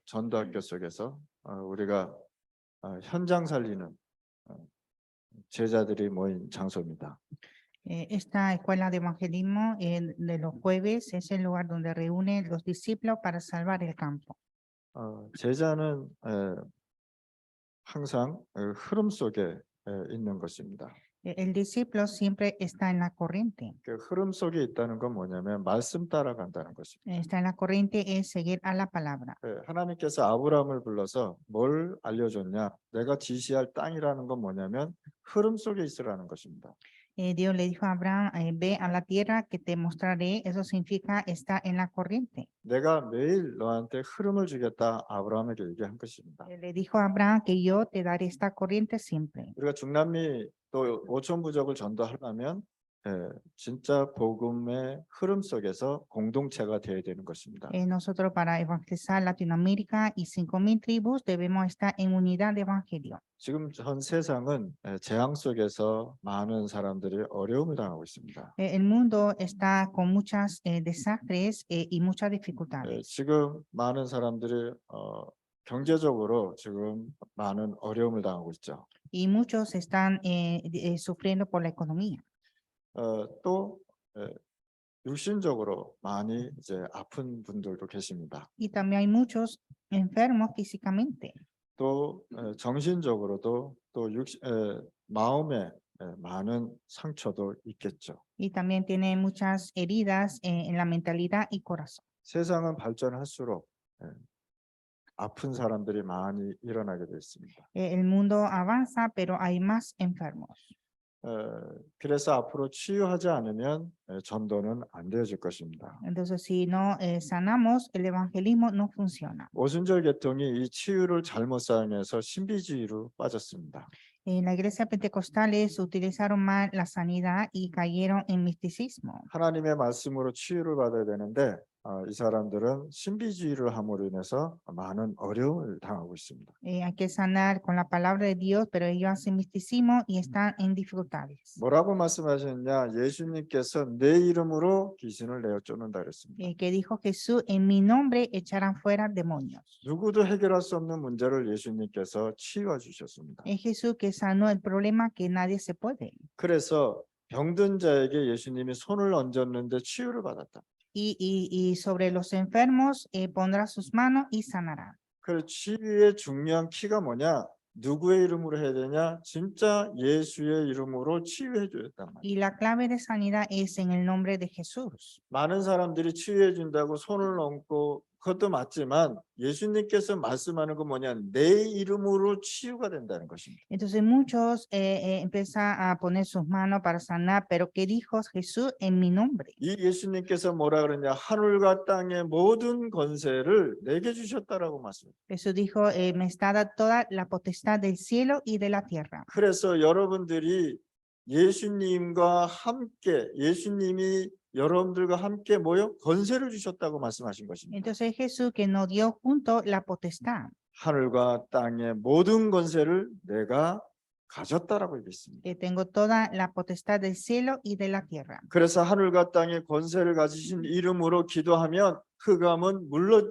전도학교 속에서 우리가 현장 살리는 제자들이 모인 장소입니다. Esta escuela de evangelismo de los jueves es el lugar donde reúnen los discípulos para salvar el campo. 제자는 항상 흐름 속에 있는 것입니다. El discípulo siempre está en la corriente. 그 흐름 속에 있다는 건 뭐냐면 말씀 따라간다는 것입니다. Está en la corriente es seguir a la palabra. 하나님께서 아브라함을 불러서 뭘 알려줬냐? 내가 지시할 땅이라는 건 뭐냐면 흐름 속에 있으라는 것입니다. Dios le dijo a Abraham, ve a la tierra que te mostraré. Eso significa estar en la corriente. 내가 매일 너한테 흐름을 주겠다 아브라함에게 얘기한 것입니다. Le dijo a Abraham que yo te daré esta corriente siempre. 우리가 중남미 또 오천 부족을 전도하려면 진짜 복음의 흐름 속에서 공동체가 되어야 되는 것입니다. Nosotros para evangelizar Latinoamérica y 5,000 tribus debemos estar en unidad de evangelio. 지금 전 세상은 재앙 속에서 많은 사람들이 어려움을 당하고 있습니다. El mundo está con muchas desastres y muchas dificultades. 지금 많은 사람들이 경제적으로 지금 많은 어려움을 당하고 있죠. Y muchos están sufriendo por la economía. 또 육신적으로 많이 이제 아픈 분들도 계십니다. Y también hay muchos enfermos físicamente. 또 정신적으로도 또 마음에 많은 상처도 있겠죠. Y también tiene muchas heridas en la mentalidad y corazón. 세상은 발전할수록 아픈 사람들이 많이 일어나게 되어 있습니다. El mundo avanza, pero hay más enfermos. 그래서 앞으로 치유하지 않으면 전도는 안 되어질 것입니다. Entonces, si no sanamos, el evangelismo no funciona. 오순절 계통이 이 치유를 잘못 사용해서 신비주의로 빠졌습니다. En la iglesia pentecostales utilizaron mal la sanidad y cayeron en misticismo. 하나님의 말씀으로 치유를 받아야 되는데 이 사람들은 신비주의를 함으로 인해서 많은 어려움을 당하고 있습니다. Hay que sanar con la palabra de Dios, pero ellos hacen misticismo y están en dificultades. 뭐라고 말씀하셨냐? 예수님께서 내 이름으로 귀신을 내어 쫓는다 그랬습니다. Que dijo Jesús, en mi nombre echarán fuera demonios. 누구도 해결할 수 없는 문제를 예수님께서 치유해 주셨습니다. Es Jesús que sanó el problema que nadie se puede. 그래서 병든 자에게 예수님이 손을 얹었는데 치유를 받았다. Y sobre los enfermos pondrá sus manos y sanará. 그 치유의 중요한 키가 뭐냐? 누구의 이름으로 해야 되냐? 진짜 예수의 이름으로 치유해 줘야단 말이에요. Y la clave de sanidad es en el nombre de Jesús. 많은 사람들이 치유해 준다고 손을 얹고 그것도 맞지만 예수님께서 말씀하는 건 뭐냐? 내 이름으로 치유가 된다는 것입니다. Entonces muchos empiezan a poner sus manos para sanar, pero ¿qué dijo Jesús? En mi nombre. 이 예수님께서 뭐라 그러냐? 하늘과 땅의 모든 권세를 내게 주셨다라고 말씀해요. Jesús dijo, me está dada toda la potestad del cielo y de la tierra. 그래서 여러분들이 예수님과 함께 예수님이 여러분들과 함께 모여 권세를 주셨다고 말씀하신 것입니다. Entonces Jesús que nos dio junto la potestad. 하늘과 땅의 모든 권세를 내가 가졌다라고 얘기했습니다. Que tengo toda la potestad del cielo y de la tierra. 그래서 하늘과 땅의 권세를 가지신 이름으로 기도하면 흑암은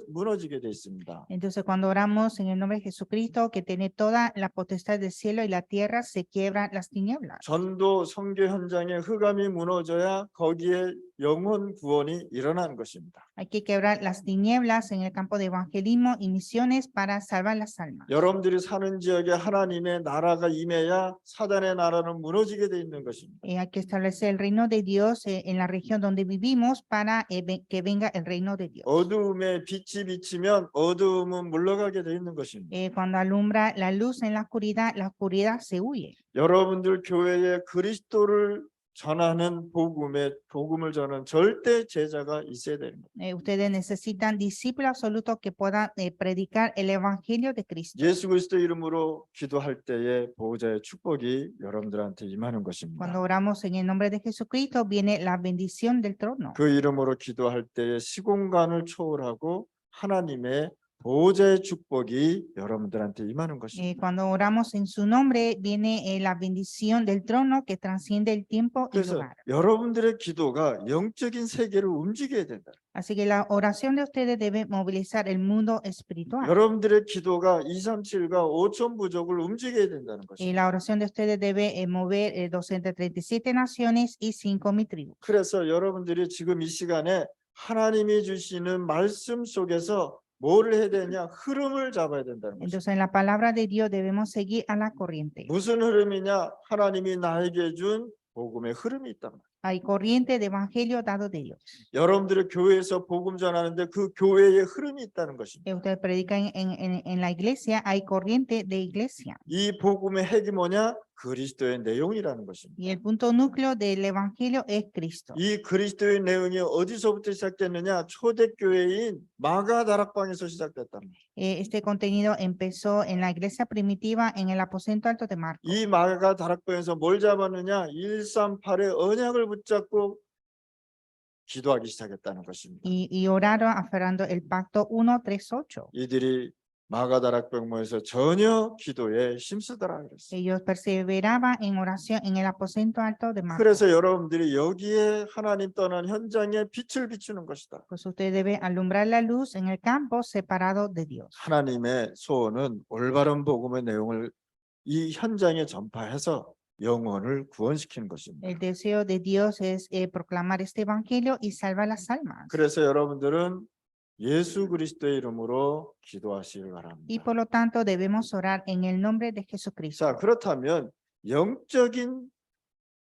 무너지게 돼 있습니다. Entonces cuando oramos en el nombre de Jesucristo que tiene toda la potestad del cielo y la tierra, se quiebran las tinieblas. 전도 선교 현장에 흑암이 무너져야 거기에 영혼 구원이 일어나는 것입니다. Hay que quebrar las tinieblas en el campo de evangelismo y misiones para salvar las almas. 여러분들이 사는 지역에 하나님의 나라가 임해야 사단의 나라는 무너지게 돼 있는 것입니다. Hay que establecer el reino de Dios en la región donde vivimos para que venga el reino de Dios. 어두움에 빛이 비치면 어두움은 물러가게 돼 있는 것입니다. Cuando alumbra la luz en la oscuridad se huye. 여러분들 교회에 그리스도를 전하는 복음을 전하는 절대 제자가 있어야 됩니다. Ustedes necesitan discípulos absolutos que puedan predicar el evangelio de Cristo. 예수 그리스도 이름으로 기도할 때에 보호자의 축복이 여러분들한테 임하는 것입니다. Cuando oramos en el nombre de Jesucristo viene la bendición del trono. 그 이름으로 기도할 때에 시공간을 초월하고 하나님의 보호자의 축복이 여러분들한테 임하는 것입니다. Cuando oramos en su nombre, viene la bendición del trono que transciende el tiempo y 그래서 lugar. 여러분들의 기도가 영적인 세계를 움직여야 된다. Así que la oración de ustedes debe movilizar el mundo espiritual. 여러분들의 기도가 237과 5천 부족을 움직여야 된다는 Y 것입니다. la oración de ustedes debe mover 237 naciones y 5,000 tribus. 그래서 여러분들이 지금 이 시간에 하나님이 주시는 말씀 속에서 뭐를 해야 되냐? 흐름을 잡아야 된다는 것입니다. Entonces, en la palabra de Dios debemos seguir a la corriente. 무슨 흐름이냐? 하나님이 나에게 준 복음의 흐름이 있단 말이에요. Hay corriente de evangelio dado de Dios. 여러분들의 교회에서 복음 전하는데 그 교회의 흐름이 있다는 것입니다. Ustedes predican en la iglesia, hay corriente de iglesia. 이 복음의 핵이 뭐냐? 그리스도의 내용이라는 것입니다. Y el punto núcleo del evangelio es Cristo. 이 그리스도의 내용이 어디서부터 시작됐느냐? 초대교회인 마가 다락방에서 시작됐단 말이에요. Este contenido empezó en la iglesia primitiva en el aposento alto de Marcos. 이 마가 다락방에서 뭘 잡았느냐? 138의 언약을 붙잡고 기도하기 시작했다는 것입니다. Y oraron aferrando el pacto 138. 이들이 마가 다락방 모여서 전혀 기도에 힘쓰더라 그랬어요. Ellos perseveraban en oración en el aposento alto de Marcos. 그래서 여러분들이 여기에 하나님 떠난 현장에 빛을 비추는 것이다. Pues usted debe alumbrar la luz en el campo separado de Dios. 하나님의 소원은 올바른 복음의 내용을 이 현장에 전파해서 영혼을 구원시키는 것입니다. El deseo de Dios es proclamar este evangelio y salvar las almas. 그래서 여러분들은 예수 그리스도의 이름으로 기도하시길 Y 바랍니다. por lo tanto debemos orar en el nombre de Jesucristo. 자, 그렇다면 영적인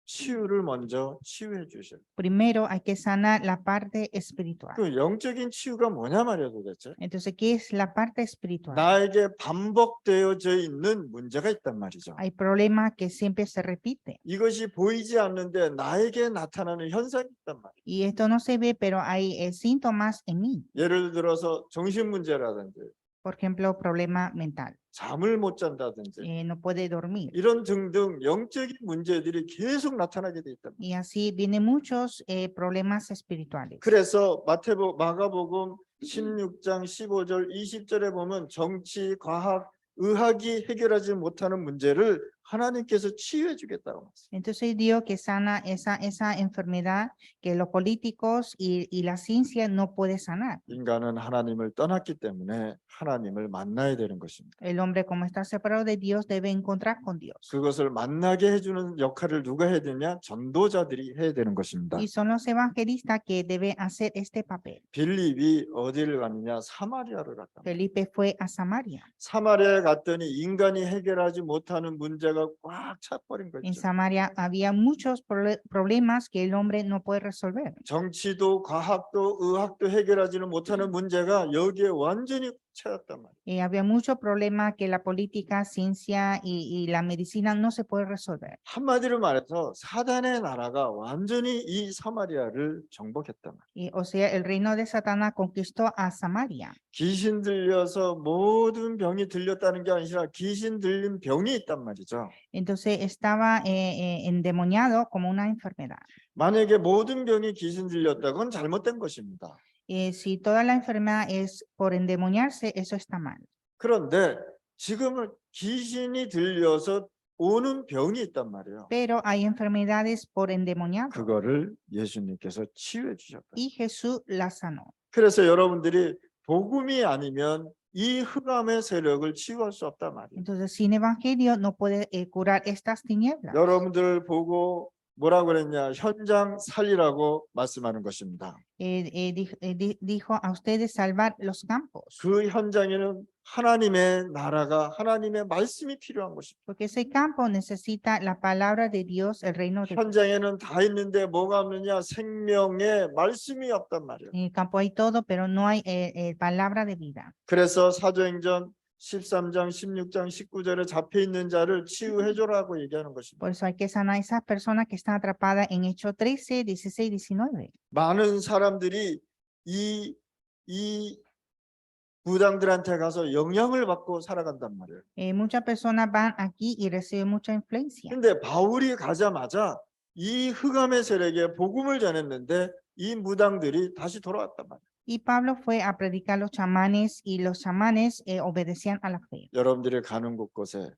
치유를 먼저 치유해 주셔야 돼요. Primero hay que sanar la parte espiritual. 그 영적인 치유가 뭐냐 말이야 도대체. Entonces, ¿qué es la parte espiritual? 나에게 반복되어져 있는 문제가 있단 말이죠. Hay problemas que siempre se repiten. 이것이 보이지 않는데 나에게 나타나는 현상이 있단 말이에요. Y esto no se ve, pero hay síntomas en mí. 예를 들어서 정신 문제라든지 Por ejemplo, problema mental. 잠을 못 잔다든지 No puede dormir. 이런 등등 영적인 문제들이 계속 나타나게 돼 있단 말이에요. Y así vienen muchos problemas espirituales. 그래서 마가복음 16장 15절 20절에 보면 정치, 과학, 의학이 해결하지 못하는 문제를 하나님께서 치유해 주겠다고 말씀해요. Entonces Dios que sana esa enfermedad que los políticos y la ciencia no puede sanar. 인간은 하나님을 떠났기 때문에 하나님을 만나야 되는 것입니다. El hombre como está separado de Dios debe encontrar con Dios. 그것을 만나게 해주는 역할을 누가 해야 되냐? 전도자들이 해야 되는 것입니다. Y son los evangelistas que deben hacer este papel. 빌립이 어디를 갔느냐? 사마리아를 갔다. Felipe fue a Samaria. 사마리아에 갔더니 인간이 해결하지 못하는 문제가 꽉 차버린 En 거죠. Samaria había muchos problemas que el hombre no puede resolver. 정치도 과학도 의학도 해결하지는 못하는 문제가 여기에 완전히 채웠단 말이에요. Había muchos problemas que la política, ciencia y la medicina no se puede resolver. 한마디로 말해서 사단의 나라가 완전히 이 사마리아를 정복했단 말이에요. O sea, el reino de Satanás conquistó a Samaria. 귀신 들려서 모든 병이 들렸다는 게 아니라 귀신 들린 병이 있단 말이죠. Entonces estaba endemoniado como una enfermedad. 만약에 모든 병이 귀신 들렸다, 그건 잘못된 것입니다. Si toda la enfermedad es por endemoniarse, eso está mal. 그런데 지금은 귀신이 들려서 오는 병이 있단 말이에요. Pero hay enfermedades por endemoniado 그거를 예수님께서 치유해 주셨다. y Jesús la sanó. 그래서 여러분들이 복음이 아니면 이 흑암의 세력을 치유할 수 없단 말이에요. Entonces, sin evangelio no puede curar estas tinieblas. 여러분들을 보고 뭐라고 그랬냐? 현장 살리라고 말씀하는 것입니다. Dijo a ustedes salvar los campos, 그 현장에는 하나님의 나라가 하나님의 말씀이 필요한 것입니다. porque ese campo necesita la palabra de Dios, el reino de Dios. 현장에는 다 있는데 뭐가 없느냐? 생명의 말씀이 없단 말이에요. En el campo hay todo, pero no hay palabra de vida. 그래서 사도행전 13장, 16장, 19절에 잡혀 있는 자를 치유해 줘라고 얘기하는 것입니다. Por eso hay que sanar a esas personas que están atrapadas en Hechos 13, 16, 19. 많은 사람들이 이 무당들한테 가서 영향을 받고 살아간단 말이에요. Muchas personas van aquí y reciben mucha influencia. 근데 바울이 가자마자 이 흑암의 세력에 복음을 전했는데 이 무당들이 다시 돌아왔단 말이에요. Y Pablo fue a predicar los chamanes y los chamanes obedecían a la fe. 여러분들이 가는 곳곳에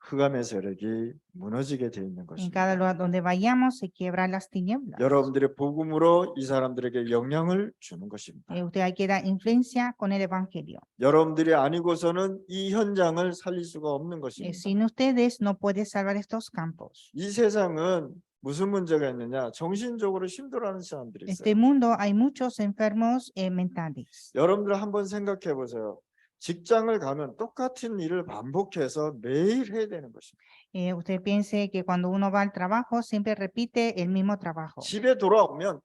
흑암의 세력이 무너지게 되어 있는 En cada 것입니다. lugar donde vayamos se quiebran las tinieblas. 여러분들의 복음으로 이 사람들에게 영향을 주는 것입니다. Usted hay que dar influencia con el evangelio. 여러분들이 아니고서는 이 현장을 살릴 수가 없는 것입니다. Sin ustedes no puede salvar estos campos. 이 세상은 무슨 문제가 있느냐? 정신적으로 힘들어하는 사람들이 Este 있어요. mundo hay muchos enfermos mentales. 여러분들 한번 생각해 보세요. 직장을 가면 똑같은 일을 반복해서 매일 해야 되는 것입니다. Usted piense que cuando uno va al trabajo siempre repite el mismo trabajo. 집에 돌아오면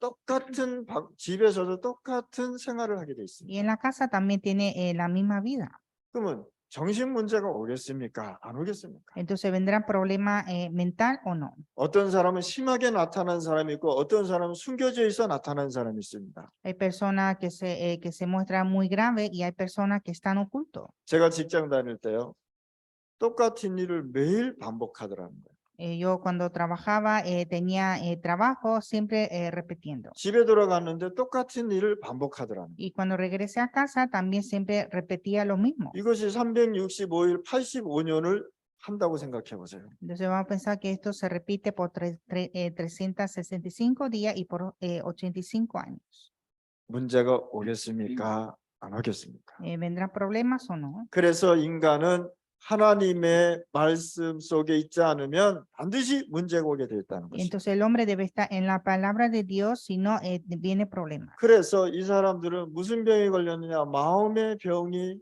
집에서도 똑같은 생활을 하게 돼 있습니다. Y en la casa también tiene la misma vida. 그러면 정신 문제가 오겠습니까? 안 오겠습니까? Entonces vendrá problema mental o no. 어떤 사람은 심하게 나타나는 사람이 있고 어떤 사람은 숨겨져 있어 나타나는 사람이 있습니다. Hay personas que se muestran muy grave y hay personas que están ocultos. 제가 직장 다닐 때요. 똑같은 일을 매일 반복하더라는 거예요. Yo cuando trabajaba tenía trabajo siempre repitiendo. 집에 돌아갔는데 똑같은 일을 반복하더라는 거예요. Y cuando regresé a casa también siempre repetía lo mismo. 이것이 365일 85년을 한다고 생각해 보세요. Entonces vamos a pensar que esto se repite por 365 días y por 85 años. 문제가 오겠습니까? 안 오겠습니까? ¿Vendrán problemas o no? 그래서 인간은 하나님의 말씀 속에 있지 않으면 반드시 문제가 오게 되어 있다는 것입니다. Entonces el hombre debe estar en la palabra de Dios, si no viene problema. 그래서 이 사람들은 무슨 병이 걸렸느냐? 마음의 병이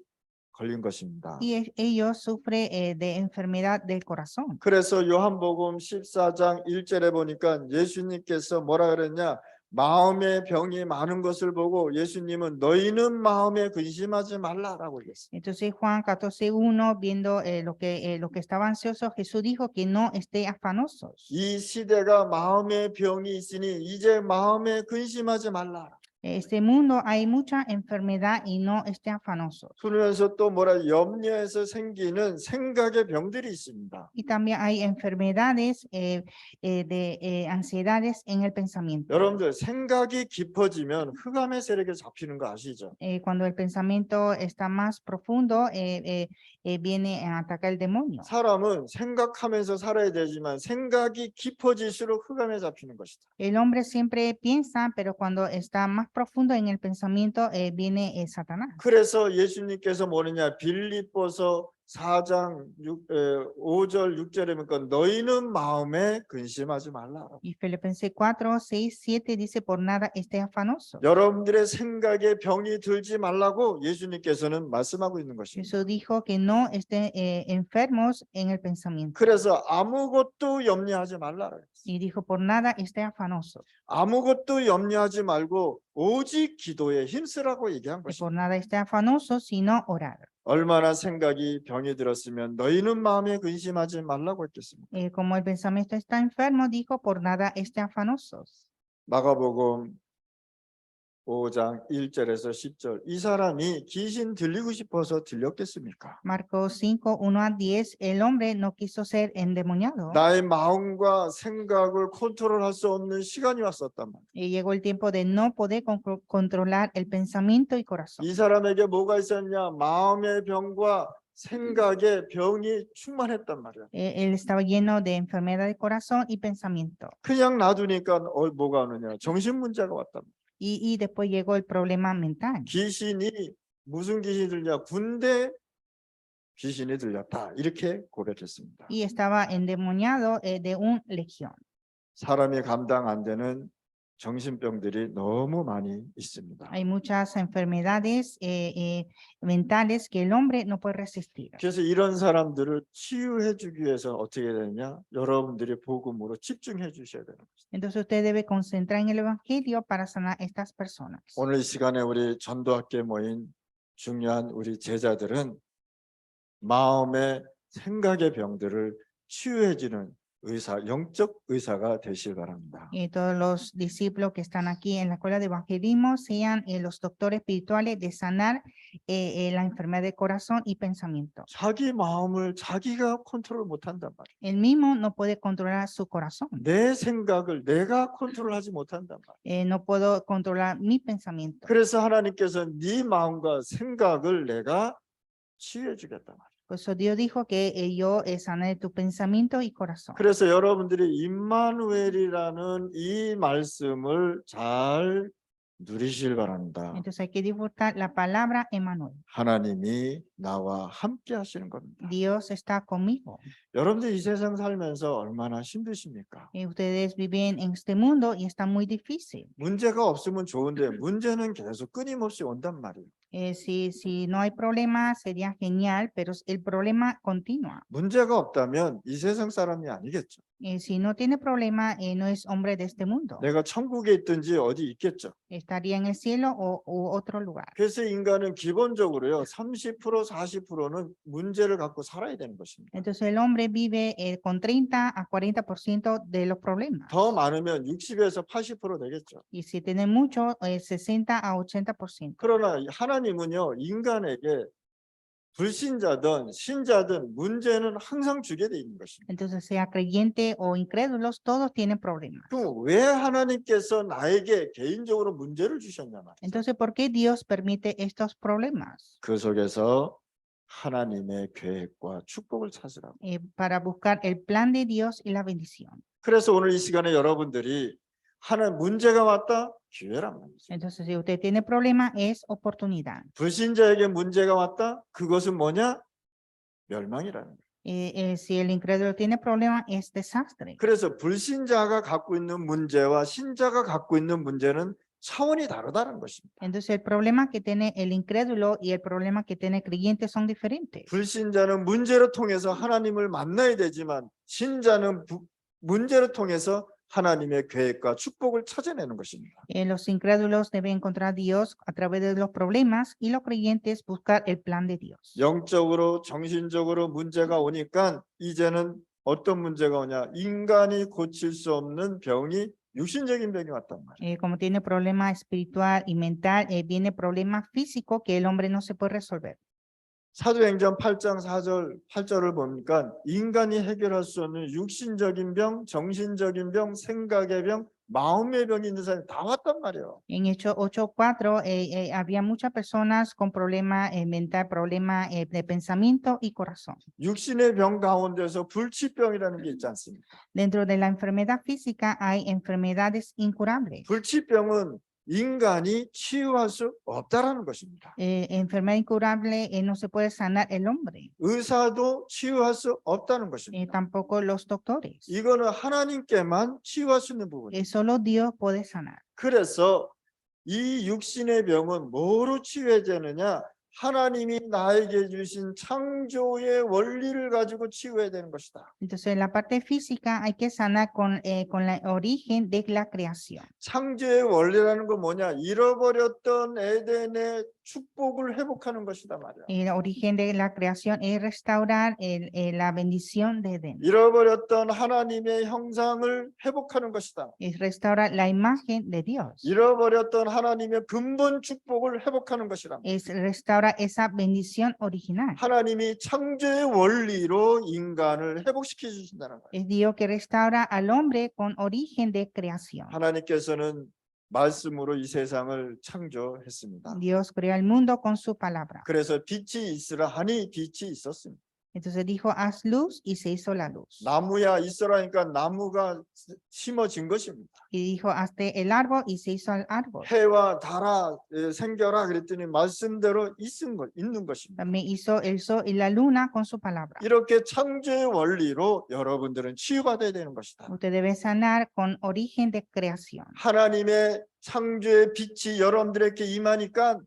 걸린 것입니다. Y ellos sufren de enfermedad del corazón. 그래서 요한복음 14장 1절에 보니까 예수님께서 뭐라 그랬냐? 마음의 병이 많은 것을 보고 예수님은 너희는 마음에 근심하지 말라라고 했어요. Entonces Juan 14:1, viendo lo que estaba ansioso, Jesús dijo que no esté afanosos. 이 시대가 마음의 병이 있으니 이제 마음에 근심하지 말라. Este mundo hay mucha enfermedad y no esté afanosos. 그러면서 또 뭐라 염려에서 생기는 생각의 병들이 있습니다. Y también hay enfermedades de ansiedades en el pensamiento. 여러분들 생각이 깊어지면 흑암의 세력에 잡히는 거 아시죠? Cuando el pensamiento está más profundo, viene a atacar el demonio. 사람은 생각하면서 살아야 되지만 생각이 깊어질수록 흑암에 잡히는 것이다. El hombre siempre piensa, pero cuando está más profundo en el pensamiento, viene Satanás. 그래서 예수님께서 뭐느냐 빌립보서 4장 5절 6절에 보니까 너희는 마음에 근심하지 말라. Y Filipenses 4, 6, 7 dice, por nada esté afanoso. 여러분들의 생각에 병이 들지 말라고 예수님께서는 말씀하고 있는 것입니다. Jesús dijo que no estén enfermos en el pensamiento. 그래서 아무것도 염려하지 말라. Y dijo, por nada esté afanoso. 아무것도 염려하지 말고 오직 기도에 힘쓰라고 얘기한 Que 것입니다. por nada esté afanoso, sino orar. 얼마나 생각이 병이 들었으면 너희는 마음에 근심하지 말라고 했겠습니까? Como el pensamiento está enfermo, dijo, por nada esté afanosos. 마가복음 5장 1절에서 10절 이 사람이 귀신 들리고 싶어서 들렸겠습니까? Marcos 5, 1 a 10, el hombre no quiso ser endemoniado. 나의 마음과 생각을 컨트롤할 수 없는 시간이 왔었단 말이에요. Y llegó el tiempo de no poder controlar el pensamiento y corazón. 이 사람에게 뭐가 있었냐? 마음의 병과 생각의 병이 충만했단 말이야. Él estaba lleno de enfermedad de corazón y pensamiento. 그냥 놔두니까 뭐가 오느냐? 정신 문제가 왔단 말이야. Y después llegó el problema mental. 귀신이 무슨 귀신이 들냐? 군대 귀신이 들렸다. 이렇게 고백했습니다. Y estaba endemoniado de un legión. 사람이 감당 안 되는 정신병들이 너무 많이 있습니다. Hay muchas enfermedades mentales que el hombre no puede resistir. 그래서 이런 사람들을 치유해 주기 위해서 어떻게 해야 되냐? 여러분들이 복음으로 집중해 주셔야 되는 것입니다. Entonces usted debe concentrar en el evangelio para sanar estas personas. 오늘 이 시간에 우리 전도학교에 모인 중요한 우리 제자들은 마음의 생각의 병들을 치유해 주는 영적 의사가 되실 바랍니다. Y todos los discípulos que están aquí en la escuela de evangelismo sean los doctores espirituales de sanar la enfermedad de corazón y pensamiento. 자기 마음을 자기가 컨트롤 못한단 말이에요. Él mismo no puede controlar su corazón. 내 생각을 내가 컨트롤하지 못한단 말이에요. No puedo controlar mi pensamiento. 그래서 하나님께서 네 마음과 생각을 내가 치유해 주겠다 말이에요. Por eso Dios dijo que yo sanaré tu pensamiento y corazón. 그래서 여러분들이 임마누엘이라는 이 말씀을 잘 누리실 바랍니다. Entonces hay que disfrutar la palabra Emmanuel. 하나님이 나와 함께 하시는 겁니다. Dios está conmigo. 여러분들 이 세상 살면서 얼마나 힘드십니까? Ustedes viven en este mundo y está muy difícil. 문제가 없으면 좋은데 문제는 계속 끊임없이 온단 말이에요. Si no hay problema sería genial, pero el problema continúa. 문제가 없다면 이 세상 사람이 아니겠죠. Si no tiene problema, no es hombre de este mundo. 내가 천국에 있든지 어디 있겠죠. Estaría en el cielo o otro lugar. 그래서 인간은 기본적으로요 30% 40%는 문제를 갖고 살아야 되는 것입니다. Entonces el hombre vive con 30 a 40% de los problemas. 더 많으면 60에서 80% 되겠죠. Y si tiene mucho, 60 a 80%. 그러나 하나님은요 인간에게 불신자든 신자든 문제는 항상 주게 돼 있는 것입니다. Entonces sea creyente o incrédulos, todos tienen problemas. 그럼 왜 하나님께서 나에게 개인적으로 문제를 주셨냐 말이에요. Entonces, ¿por qué Dios permite estos problemas? 그 속에서 하나님의 계획과 축복을 찾으라고. Para buscar el plan de Dios y la bendición. 그래서 오늘 이 시간에 여러분들이 하나님 문제가 왔다 기회란 말이죠. Entonces, si usted tiene problema, es oportunidad. 불신자에게 문제가 왔다 그것은 뭐냐? 멸망이라는 거예요. Si el incrédulo tiene problema, es desastre. 그래서 불신자가 갖고 있는 문제와 신자가 갖고 있는 문제는 차원이 다르다는 것입니다. Entonces, el problema que tiene el incrédulo y el problema que tiene el creyente son diferentes. 불신자는 문제를 통해서 하나님을 만나야 되지만 신자는 문제를 통해서 하나님의 계획과 축복을 찾아내는 것입니다. Los incrédulos deben encontrar a Dios a través de los problemas y los creyentes buscar el plan de Dios. 영적으로 정신적으로 문제가 오니까 이제는 어떤 문제가 오냐? 인간이 고칠 수 없는 병이 육신적인 병이 왔단 말이에요. Como tiene problema espiritual y mental, viene problema físico que el hombre no se puede resolver. 사도행전 8장 8절을 보니까 인간이 해결할 수 없는 육신적인 병, 정신적인 병, 생각의 병, 마음의 병이 있는 사람이 다 왔단 말이에요. En Hechos 8:4 había muchas personas con problema mental, problema de pensamiento y corazón. 육신의 병 가운데서 불치병이라는 게 있지 않습니까? Dentro de la enfermedad física hay enfermedades incurables. 불치병은 인간이 치유할 수 없다라는 것입니다. Enfermedad incurable no se puede sanar el hombre. 의사도 치유할 수 없다는 것입니다. Tampoco los doctores. 이거는 하나님께만 치유할 수 있는 부분이에요. Solo Dios puede sanar. 그래서 이 육신의 병은 뭐로 치유해지느냐? 하나님이 나에게 주신 창조의 원리를 가지고 치유해야 되는 것이다. Entonces, la parte física hay que sanar con el origen de la creación. 창조의 원리라는 건 뭐냐? 잃어버렸던 에덴의 축복을 회복하는 것이다 말이야. El origen de la creación es restaurar la bendición de Edén. 잃어버렸던 하나님의 형상을 회복하는 것이다. Es restaurar la imagen de Dios. 잃어버렸던 하나님의 근본 축복을 회복하는 것이다. Es restaurar esa bendición original. 하나님이 창조의 원리로 인간을 회복시켜 주신다는 거예요. Es Dios que restaura al hombre con origen de creación. 하나님께서는 말씀으로 이 세상을 창조했습니다. Dios creó el mundo con su palabra. 그래서 빛이 있으라 하니 빛이 있었습니다. Entonces dijo, haz luz y se hizo la luz. 나무야 있어라니까 나무가 심어진 것입니다. Y dijo, hazte el árbol y se hizo el árbol. 해와 달아 생겨라 그랬더니 말씀대로 있는 것입니다. También hizo el sol y la luna con su palabra. 이렇게 창조의 원리로 여러분들은 치유받아야 되는 것이다. Usted debe sanar con origen de creación. 하나님의 창조의 빛이 여러분들에게 임하니까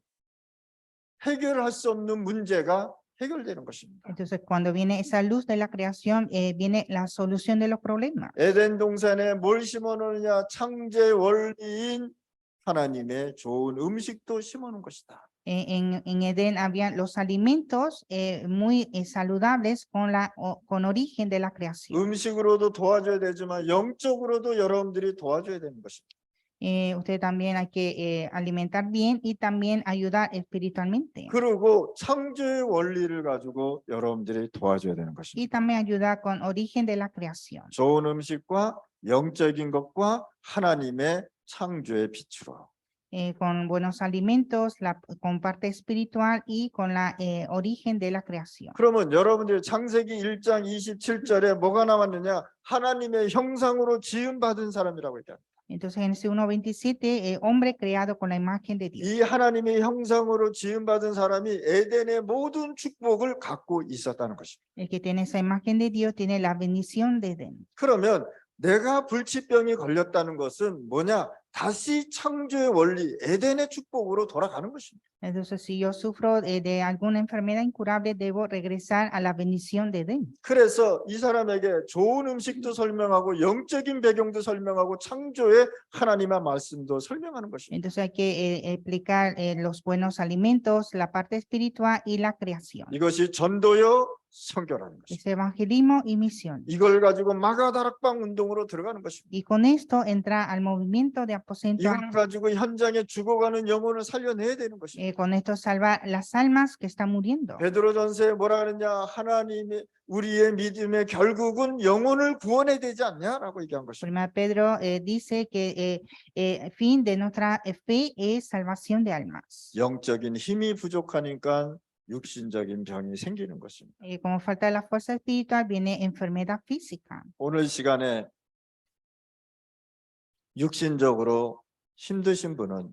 해결할 수 없는 문제가 해결되는 것입니다. Entonces, cuando viene esa luz de la creación, viene la solución de los problemas. 에덴 동산에 뭘 심어놓느냐? 창조의 원리인 하나님의 좋은 음식도 심어놓은 것이다. En Edén habían los alimentos muy saludables con origen de la creación. 음식으로도 도와줘야 되지만 영적으로도 여러분들이 도와줘야 되는 것입니다. Usted también hay que alimentar bien y también ayudar espiritualmente. 그리고 창조의 원리를 가지고 여러분들이 도와줘야 되는 Y 것입니다. también ayudar con origen de la creación. 좋은 음식과 영적인 것과 하나님의 창조의 빛으로. Con buenos alimentos, con parte espiritual y con la origen de la creación. 그러면 여러분들이 창세기 1장 27절에 뭐가 나왔느냐? 하나님의 형상으로 지음받은 사람이라고 얘기합니다. Entonces, Génesis 1:27, hombre creado con la imagen de Dios. 이 하나님의 형상으로 지음받은 사람이 에덴의 모든 축복을 갖고 있었다는 것입니다. El que tiene esa imagen de Dios tiene la bendición de Edén. 그러면 내가 불치병이 걸렸다는 것은 뭐냐? 다시 창조의 원리, 에덴의 축복으로 돌아가는 것입니다. Entonces, si yo sufro de alguna enfermedad incurable, debo regresar a la bendición de Edén. 그래서 이 사람에게 좋은 음식도 설명하고 영적인 배경도 설명하고 창조의 하나님의 말씀도 설명하는 것입니다. Entonces, hay que explicar los buenos alimentos, la parte espiritual y la creación. 이것이 전도요 선교라는 것입니다. Es evangelismo y misión. 이걸 가지고 마가다락방 운동으로 들어가는 것입니다. Y con esto entra al movimiento de aposento. 이걸 가지고 현장에 죽어가는 영혼을 살려내야 되는 것입니다. Con esto salvar las almas que están muriendo. 베드로전서에 뭐라 그러냐? 하나님의 우리의 믿음의 결국은 영혼을 구원해야 되지 않냐라고 얘기한 것입니다. Primero Pedro dice que fin de nuestra fe es salvación de almas. 영적인 힘이 부족하니까 육신적인 병이 생기는 것입니다. Como falta la fuerza espiritual viene enfermedad física. 오늘 시간에 육신적으로 힘드신 분은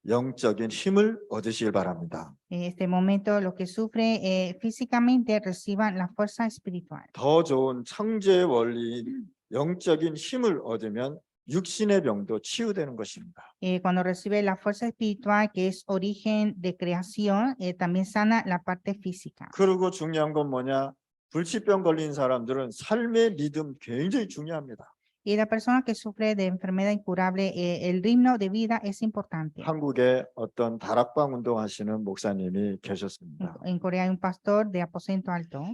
영적인 힘을 얻으시길 바랍니다. En este momento, los que sufren físicamente reciban la fuerza espiritual. 더 좋은 창조의 원리인 영적인 힘을 얻으면 육신의 병도 치유되는 것입니다. Cuando recibe la fuerza espiritual, que es origen de creación, también sana la parte física. 그리고 중요한 건 뭐냐? 불치병 걸린 사람들은 삶의 리듬 굉장히 중요합니다. Y la persona que sufre de enfermedad incurable, el ritmo de vida es importante. 한국에 어떤 다락방 운동하시는 목사님이 계셨습니다. En Corea hay un pastor de aposento alto.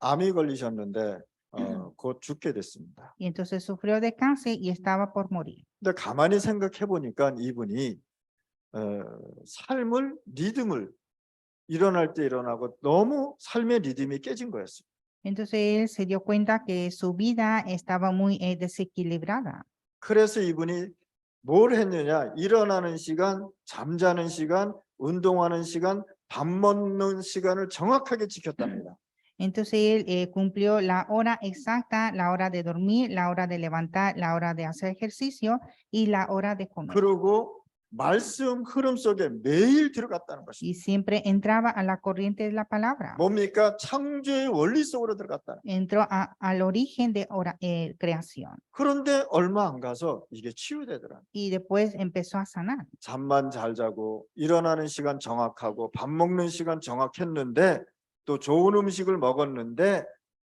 암이 걸리셨는데 곧 죽게 됐습니다. Y entonces sufrió de cáncer y estaba por morir. 근데 가만히 생각해 보니까 이분이 삶을 리듬을 일어날 때 일어나고 너무 삶의 리듬이 깨진 거였어요. Entonces él se dio cuenta que su vida estaba muy desequilibrada. 그래서 이분이 뭘 했느냐? 일어나는 시간, 잠자는 시간, 운동하는 시간, 밥 먹는 시간을 정확하게 지켰답니다. Entonces él cumplió la hora exacta, la hora de dormir, la hora de levantar, la hora de hacer ejercicio y la hora de comer. 그리고 말씀 흐름 속에 매일 들어갔다는 것입니다. Y siempre entraba a la corriente de la palabra. 뭡니까? 창조의 원리 속으로 들어갔다. Entró al origen de creación. 그런데 얼마 안 가서 이게 치유되더라. Y después empezó a sanar. 잠만 잘 자고 일어나는 시간 정확하고 밥 먹는 시간 정확했는데 또 좋은 음식을 먹었는데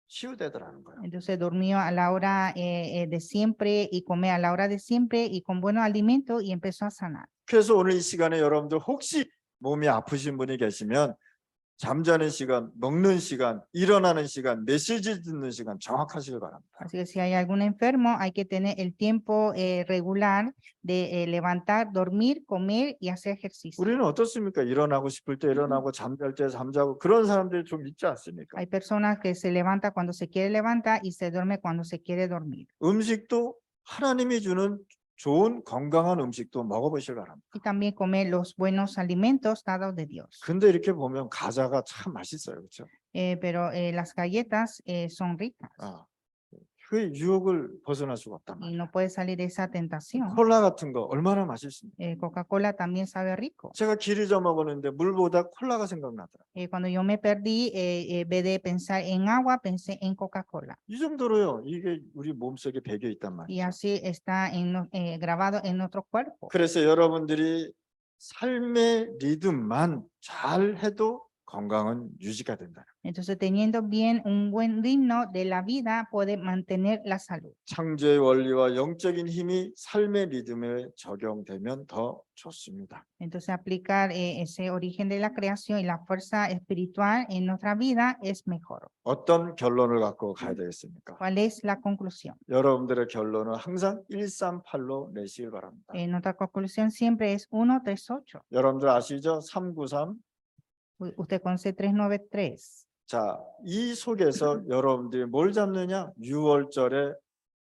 치유되더라는 거예요. Entonces durmió a la hora de siempre y come a la hora de siempre y con buenos alimentos y empezó a sanar. 그래서 오늘 이 시간에 여러분들 혹시 몸이 아프신 분이 계시면 잠자는 시간, 먹는 시간, 일어나는 시간, 메시지 듣는 시간 정확하시길 바랍니다. Así que si hay algún enfermo, hay que tener el tiempo regular de levantar, dormir, comer y hacer ejercicio. 우리는 어떻습니까? 일어나고 싶을 때 일어나고 잠잘 때 잠자고 그런 사람들이 좀 있지 않습니까? Hay personas que se levanta cuando se quiere levantar y se duerme cuando se quiere dormir. 음식도 하나님이 주는 좋은 건강한 음식도 먹어보시길 바랍니다. Y también comer los buenos alimentos dados de Dios. 근데 이렇게 보면 과자가 참 맛있어요, 그렇죠? Pero las galletas son ricas 그 유혹을 벗어날 수가 없단 y 말이에요. no puede salir de esa tentación. 콜라 같은 거 얼마나 맛있습니까? Coca-Cola también sabe rico. 제가 길 잊어먹었는데 물보다 콜라가 생각나더라고요. Cuando yo me perdí, en vez de pensar en agua, pensé en Coca-Cola. 이 정도로요. 이게 우리 몸속에 배겨 있단 Y 말이에요. así está grabado en nuestro cuerpo. 그래서 여러분들이 삶의 리듬만 잘 해도 건강은 유지가 된다. Entonces, teniendo bien un buen ritmo de la vida, puede mantener la salud. 창조의 원리와 영적인 힘이 삶의 리듬에 적용되면 더 좋습니다. Entonces, aplicar ese origen de la creación y la fuerza espiritual en nuestra vida es mejor. 어떤 결론을 갖고 가야 되겠습니까? ¿Cuál es la conclusión? 여러분들의 결론은 항상 138로 내시길 바랍니다. Nuestra conclusión siempre es 138. 여러분들 아시죠? 393. Usted conoce 393. 자, 이 속에서 여러분들이 뭘 잡느냐? 6월절에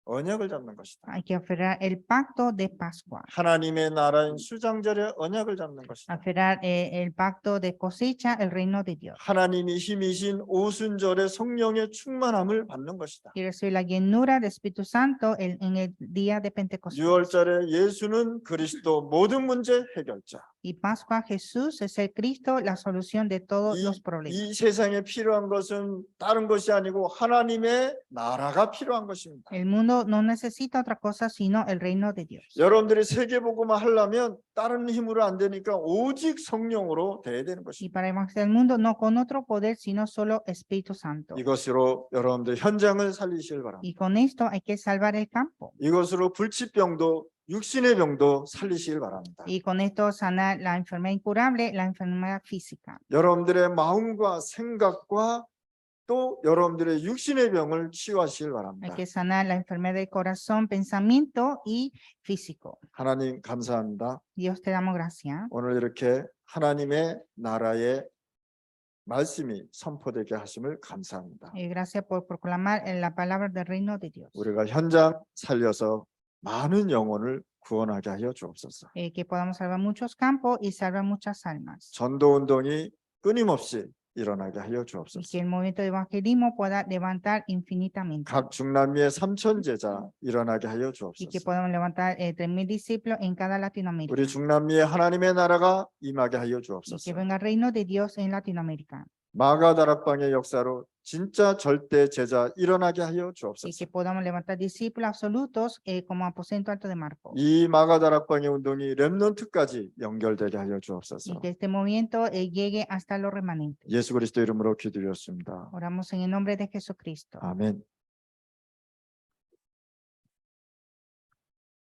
언약을 잡는 것이다. Hay que aferrar el pacto de Pascua. 하나님의 나라인 수장절에 언약을 잡는 것이다. Aferrar el pacto de cosecha, el reino de Dios. 하나님이 힘이신 오순절에 성령의 충만함을 받는 것이다. Y recibir la llenura del Espíritu Santo en el día de Pentecostés. 6월절에 예수는 그리스도 모든 문제 해결자. Y Pascua, Jesús es el Cristo, la solución de todos los problemas. 이 세상에 필요한 것은 다른 것이 아니고 하나님의 나라가 필요한 것입니다. El mundo no necesita otra cosa sino el reino de Dios. 여러분들이 세계복음을 하려면 다른 힘으로 안 되니까 오직 성령으로 돼야 되는 Y 것입니다. para evangelizar el mundo no con otro poder, sino solo Espíritu Santo. 이것으로 여러분들 현장을 살리시길 바랍니다. Y con esto hay que salvar el campo. 이것으로 불치병도 육신의 병도 살리시길 바랍니다. Y con esto sanar la enfermedad incurable, la enfermedad física. 여러분들의 마음과 생각과 또 여러분들의 육신의 병을 치유하시길 Hay 바랍니다. que sanar la enfermedad del corazón, pensamiento y físico. 하나님 감사합니다. Dios te damos gracias. 오늘 이렇게 하나님의 나라의 말씀이 선포되게 하심을 감사합니다. Gracias por proclamar la palabra del reino de Dios. 우리가 현장 살려서 많은 영혼을 구원하게 하여 주옵소서. Que podamos salvar muchos campos y salvar muchas almas. 전도 운동이 끊임없이 일어나게 하여 Y 주옵소서. que el movimiento de evangelismo pueda levantar infinitamente. 각 중남미의 3,000 제자 일어나게 하여 Y que 주옵소서. podamos levantar 3,000 discípulos en cada Latinoamérica. 우리 중남미의 하나님의 나라가 임하게 하여 Y que 주옵소서. venga el reino de Dios en Latinoamérica. 마가다락방의 역사로 진짜 절대 제자 일어나게 하여 Y 주옵소서. que podamos levantar discípulos absolutos como aposento alto de Marcos. 이 마가다락방의 운동이 렘넌트까지 연결되게 하여 Y 주옵소서. que este movimiento llegue hasta los remanentes. 예수 그리스도 이름으로 기도드렸습니다. Oramos en el nombre de Jesucristo. 아멘.